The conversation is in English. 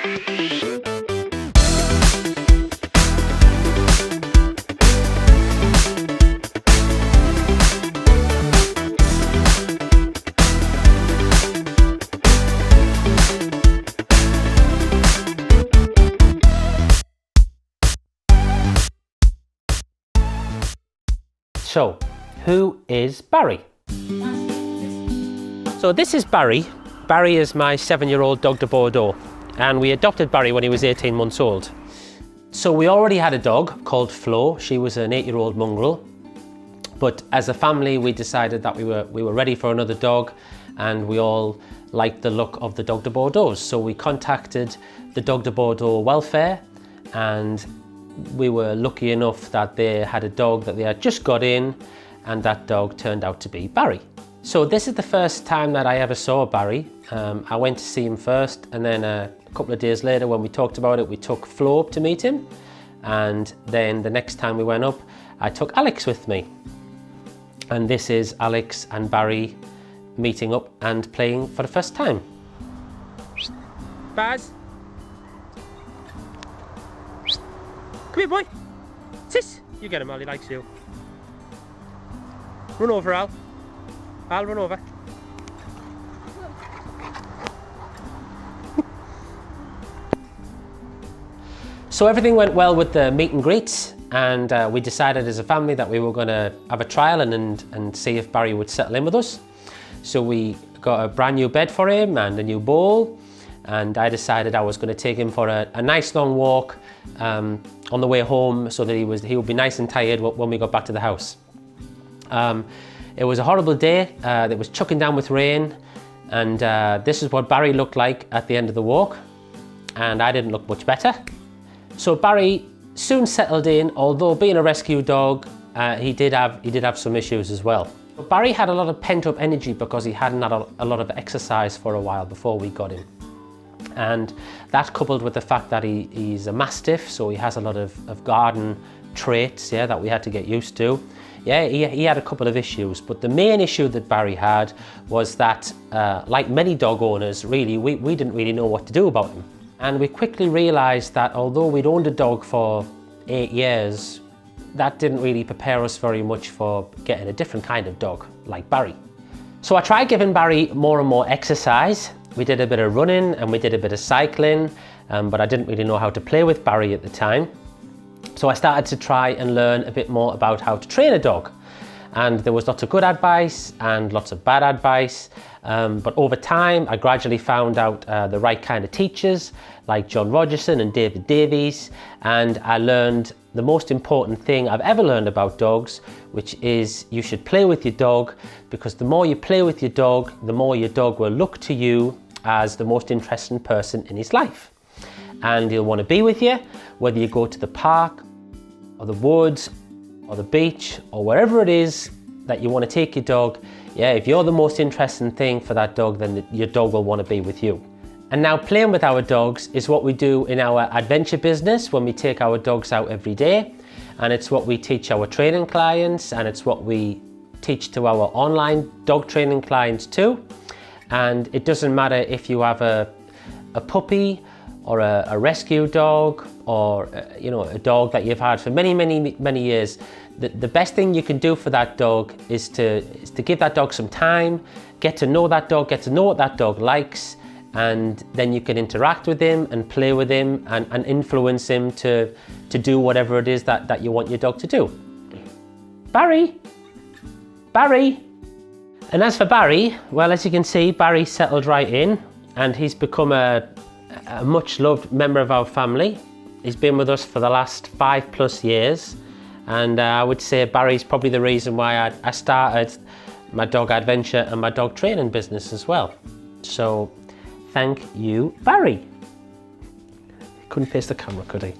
So, who is Barry? So this is Barry. Barry is my 7-year-old Dogue de Bordeaux, and we adopted Barry when he was 18 months old. So we already had a dog called Flo. She was an 8-year-old mongrel. But as a family, we decided that we were ready for another dog, and we all liked the look of the Dogue de Bordeaux. So we contacted the Dogue de Bordeaux welfare, and we were lucky enough that they had a dog that they had just got in, and that dog turned out to be Barry. So this is the first time that I ever saw Barry. I went to see him first, and then a couple of days later when we talked about it, we took Flo up to meet him. And then the next time we went up, I took Alex with me. And this is Alex and Barry meeting up and playing for the first time. Baz. Come here, boy. Sis. You get him, Al. He likes you. Run over, Al. Al, run over. So everything went well with the meet and greets, and we decided as a family that we were going to have a trial and see if Barry would settle in with us. So we got a brand new bed for him and a new bowl, and I decided I was going to take him for a nice long walk on the way home, so that he would be nice and tired when we got back to the house. It was a horrible day. It was chucking down with rain, and this is what Barry looked like at the end of the walk, and I didn't look much better. So Barry soon settled in, although being a rescue dog, he did have some issues as well. But Barry had a lot of pent-up energy because he hadn't had a lot of exercise for a while before we got him. And that, coupled with the fact that he's a Mastiff, so he has a lot of garden traits, yeah, that we had to get used to. Yeah, he had a couple of issues, but the main issue that Barry had was that, like many dog owners, really, we didn't really know what to do about him. And we quickly realised that although we'd owned a dog for 8 years, that didn't really prepare us very much for getting a different kind of dog, like Barry. So I tried giving Barry more and more exercise. We did a bit of running and we did a bit of cycling, but I didn't really know how to play with Barry at the time. So I started to try and learn a bit more about how to train a dog. And there was lots of good advice and lots of bad advice. But over time, I gradually found out the right kind of teachers, like John Rogerson and David Davies. And I learned the most important thing I've ever learned about dogs, which is you should play with your dog, because the more you play with your dog, the more your dog will look to you as the most interesting person in his life. And he'll want to be with you, whether you go to the park or the woods or the beach or wherever it is that you want to take your dog. Yeah, if you're the most interesting thing for that dog, then your dog will want to be with you. And now playing with our dogs is what we do in our adventure business when we take our dogs out every day. And it's what we teach our training clients, and it's what we teach to our online dog training clients too. And it doesn't matter if you have a puppy or a rescue dog, or a dog that you've had for many years. The best thing you can do for that dog is to give that dog some time, get to know that dog, get to know what that dog likes, and then you can interact with him and play with him and influence him to do whatever it is that you want your dog to do. Barry! Barry! And as for Barry, well, as you can see, Barry settled right in, and he's become a much loved member of our family. He's been with us for the last 5+ years, and I would say Barry's probably the reason why I started my dog adventure and my dog training business as well. So thank you, Barry. He couldn't face the camera, could he?